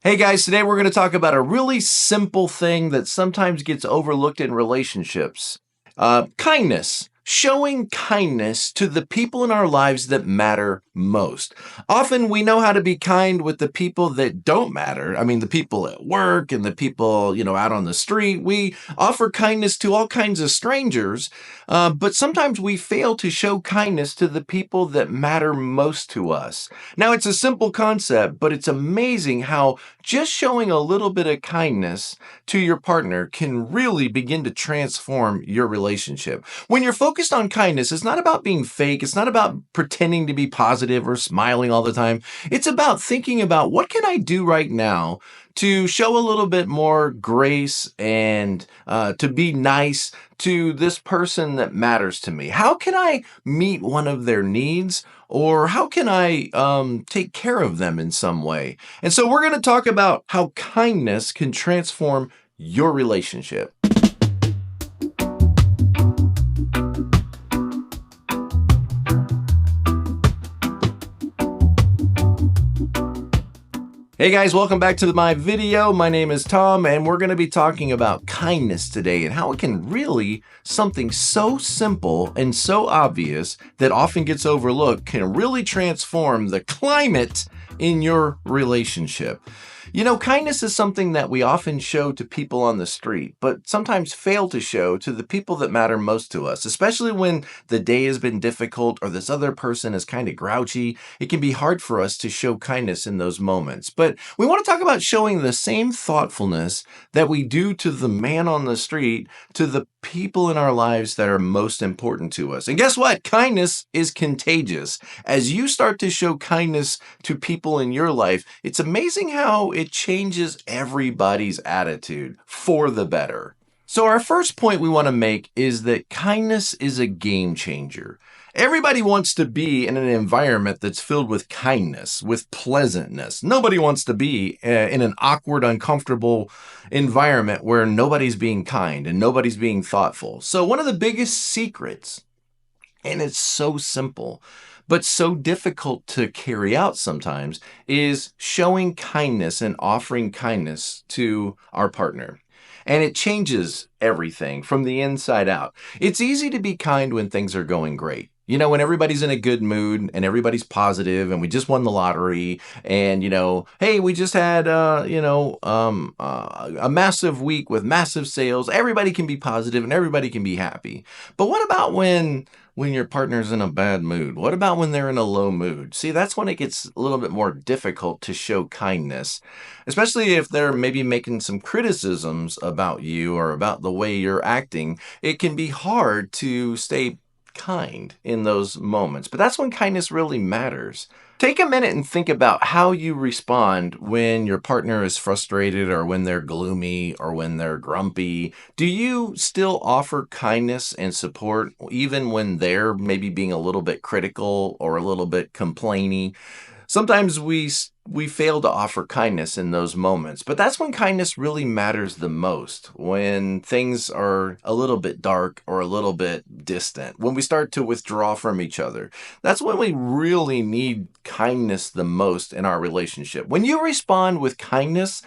Hey guys, today we're going to talk about a really simple thing that sometimes gets overlooked in relationships. Kindness. Showing kindness to the people in our lives that matter most. Often we know how to be kind with the people that don't matter. I mean, the people at work and the people, out on the street. We offer kindness to all kinds of strangers, but sometimes we fail to show kindness to the people that matter most to us. Now, it's a simple concept, but it's amazing how just showing a little bit of kindness to your partner can really begin to transform your relationship. When you're focused on kindness, it's not about being fake. It's not about pretending to be positive or smiling all the time. It's about thinking about what can I do right now to show a little bit more grace and to be nice to this person that matters to me. How can I meet one of their needs? Or how can I take care of them in some way? And so we're going to talk about how kindness can transform your relationship. Hey guys, welcome back to my video. My name is Tom, and we're going to be talking about kindness today and how it can really, something so simple and so obvious that often gets overlooked, can really transform the climate in your relationship. You know, kindness is something that we often show to people on the street, but sometimes fail to show to the people that matter most to us, especially when the day has been difficult or this other person is kind of grouchy. It can be hard for us to show kindness in those moments. But we want to talk about showing the same thoughtfulness that we do to the man on the street, to the people in our lives that are most important to us. And guess what? Kindness is contagious. As you start to show kindness to people in your life, it's amazing how it changes everybody's attitude for the better. So our first point we want to make is that kindness is a game changer. Everybody wants to be in an environment that's filled with kindness, with pleasantness. Nobody wants to be in an awkward, uncomfortable environment where nobody's being kind and nobody's being thoughtful. So one of the biggest secrets, and it's so simple, but so difficult to carry out sometimes, is showing kindness and offering kindness to our partner. And it changes everything from the inside out. It's easy to be kind when things are going great. You know, when everybody's in a good mood and everybody's positive and we just won the lottery and, hey, we just had, a massive week with massive sales. Everybody can be positive and everybody can be happy. But what about when your partner's in a bad mood? What about when they're in a low mood? See, that's when it gets a little bit more difficult to show kindness, especially if they're maybe making some criticisms about you or about the way you're acting. It can be hard to stay kind in those moments, but that's when kindness really matters. Take a minute and think about how you respond when your partner is frustrated or when they're gloomy or when they're grumpy. Do you still offer kindness and support even when they're maybe being a little bit critical or a little bit complaining? Sometimes we fail to offer kindness in those moments, but that's when kindness really matters the most, when things are a little bit dark or a little bit distant, when we start to withdraw from each other. That's when we really need kindness the most in our relationship. When you respond with kindness,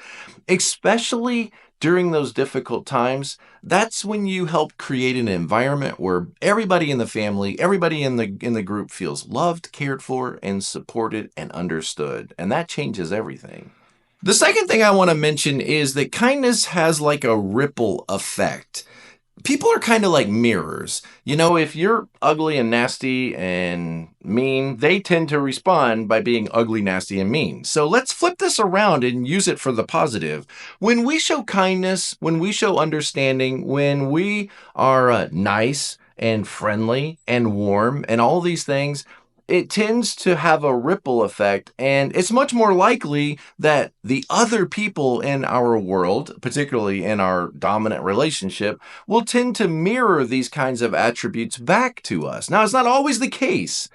especially during those difficult times, that's when you help create an environment where everybody in the family, everybody in the group feels loved, cared for, and supported and understood. And that changes everything. The second thing I want to mention is that kindness has like a ripple effect. People are kind of like mirrors. You know, if you're ugly and nasty and mean, they tend to respond by being ugly, nasty, and mean. So let's flip this around and use it for the positive. When we show kindness, when we show understanding, when we are nice and friendly and warm and all these things, it tends to have a ripple effect, and it's much more likely that the other people in our world, particularly in our dominant relationship, will tend to mirror these kinds of attributes back to us. Now, it's not always the case.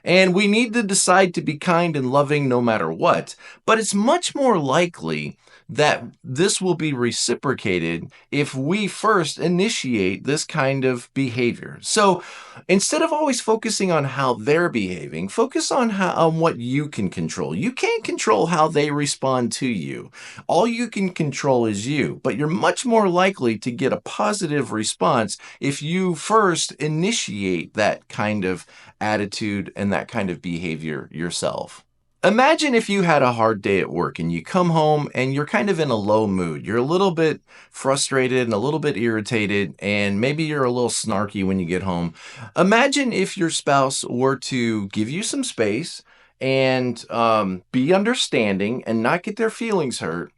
And we need to decide to be kind and loving no matter what. But it's much more likely that this will be reciprocated if we first initiate this kind of behavior. So instead of always focusing on how they're behaving, focus on what you can control. You can't control how they respond to you. All you can control is you, but you're much more likely to get a positive response if you first initiate that kind of attitude and that kind of behavior yourself. Imagine if you had a hard day at work and you come home and you're kind of in a low mood. You're a little bit frustrated and a little bit irritated, and maybe you're a little snarky when you get home. Imagine if your spouse were to give you some space and be understanding and not get their feelings hurt.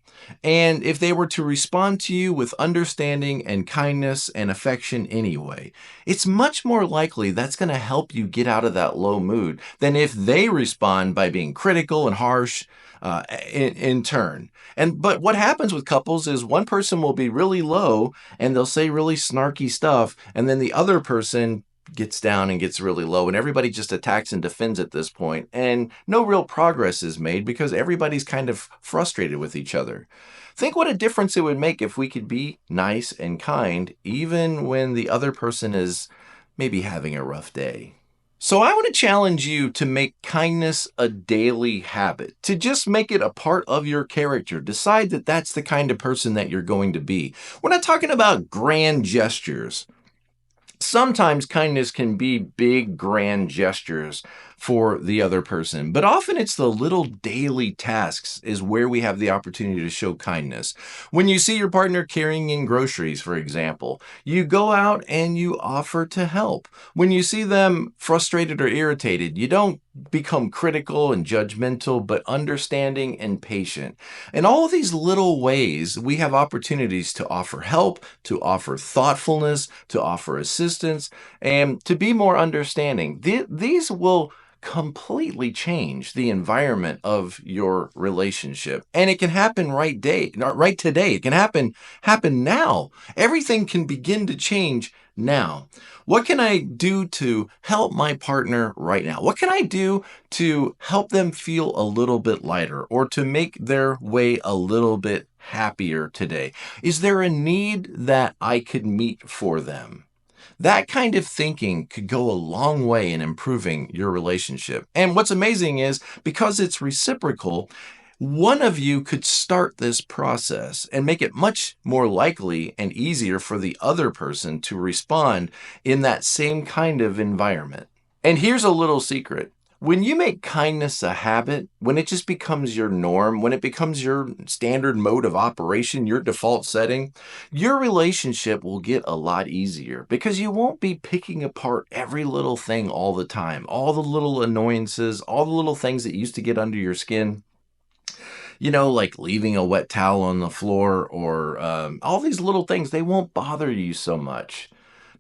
And if they were to respond to you with understanding and kindness and affection anyway, it's much more likely that's going to help you get out of that low mood than if they respond by being critical and harsh in turn. But what happens with couples is one person will be really low and they'll say really snarky stuff, and then the other person gets down and gets really low, and everybody just attacks and defends at this point, and no real progress is made because everybody's kind of frustrated with each other. Think what a difference it would make if we could be nice and kind even when the other person is maybe having a rough day. So I want to challenge you to make kindness a daily habit, to just make it a part of your character. Decide that that's the kind of person that you're going to be. We're not talking about grand gestures. Sometimes kindness can be big, grand gestures for the other person, but often it's the little daily tasks is where we have the opportunity to show kindness. When you see your partner carrying in groceries, for example, you go out and you offer to help. When you see them frustrated or irritated, you don't become critical and judgmental, but understanding and patient. In all of these little ways, we have opportunities to offer help, to offer thoughtfulness, to offer assistance, and to be more understanding. These will completely change the environment of your relationship. And it can happen right today. It can happen now. Everything can begin to change now. What can I do to help my partner right now? What can I do to help them feel a little bit lighter or to make their way a little bit happier today? Is there a need that I could meet for them? That kind of thinking could go a long way in improving your relationship. And what's amazing is because it's reciprocal, one of you could start this process and make it much more likely and easier for the other person to respond in that same kind of environment. And here's a little secret. When you make kindness a habit, when it just becomes your norm, when it becomes your standard mode of operation, your default setting, your relationship will get a lot easier because you won't be picking apart every little thing all the time, all the little annoyances, all the little things that used to get under your skin. Like leaving a wet towel on the floor or all these little things, they won't bother you so much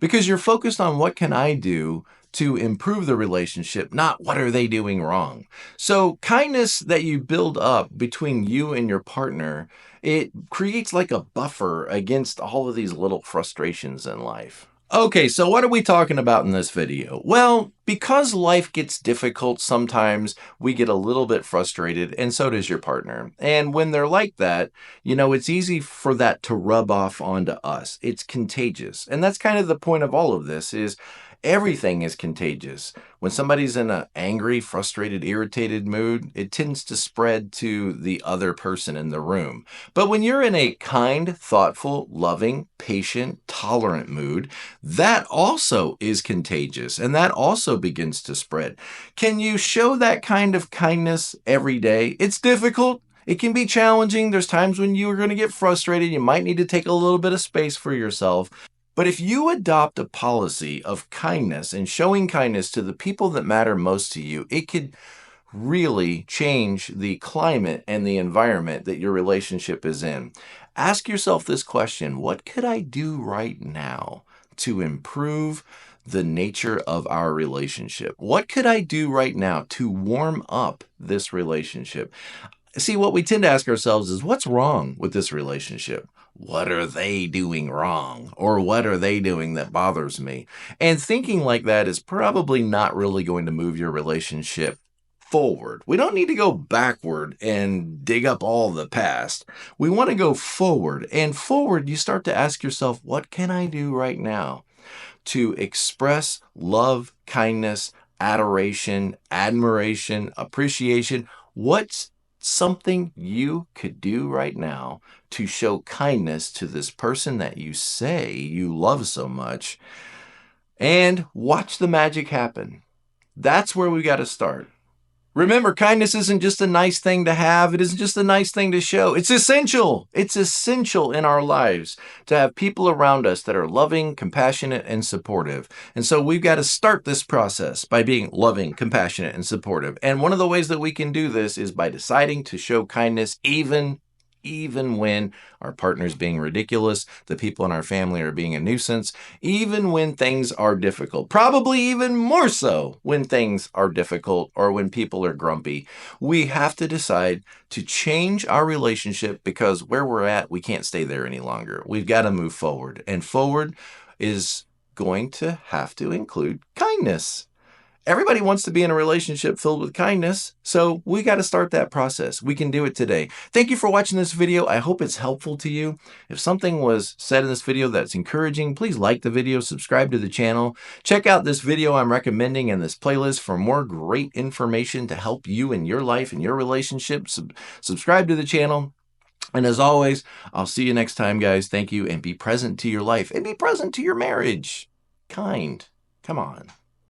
because you're focused on what can I do to improve the relationship, not what are they doing wrong. So kindness that you build up between you and your partner, it creates like a buffer against all of these little frustrations in life. Okay, so what are we talking about in this video? Well, because life gets difficult sometimes, we get a little bit frustrated, and so does your partner. And when they're like that, it's easy for that to rub off onto us. It's contagious. And that's kind of the point of all of this is everything is contagious. When somebody's in an angry, frustrated, irritated mood, it tends to spread to the other person in the room. But when you're in a kind, thoughtful, loving, patient, tolerant mood, that also is contagious and that also begins to spread. Can you show that kind of kindness every day? It's difficult. It can be challenging. There's times when you are going to get frustrated. You might need to take a little bit of space for yourself. But if you adopt a policy of kindness and showing kindness to the people that matter most to you, it could really change the climate and the environment that your relationship is in. Ask yourself this question: what could I do right now to improve the nature of our relationship? What could I do right now to warm up this relationship? See, what we tend to ask ourselves is, what's wrong with this relationship? What are they doing wrong? Or what are they doing that bothers me? And thinking like that is probably not really going to move your relationship forward. We don't need to go backward and dig up all the past. We want to go forward. And forward, you start to ask yourself, what can I do right now to express love, kindness, adoration, admiration, appreciation? What's something you could do right now to show kindness to this person that you say you love so much, and watch the magic happen? That's where we got to start. Remember, kindness isn't just a nice thing to have. It isn't just a nice thing to show. It's essential. It's essential in our lives to have people around us that are loving, compassionate, and supportive. And so we've got to start this process by being loving, compassionate, and supportive. And one of the ways that we can do this is by deciding to show kindness even when our partner's being ridiculous, the people in our family are being a nuisance, even when things are difficult, probably even more so when things are difficult or when people are grumpy. We have to decide to change our relationship, because where we're at, we can't stay there any longer. We've got to move forward, and forward is going to have to include kindness. Everybody wants to be in a relationship filled with kindness, so we got to start that process. We can do it today. Thank you for watching this video. I hope it's helpful to you. If something was said in this video that's encouraging, please like the video, subscribe to the channel. Check out this video I'm recommending in this playlist for more great information to help you in your life and your relationship. Subscribe to the channel. And as always, I'll see you next time, guys. Thank you, and be present to your life and be present to your marriage. Kind. Come on.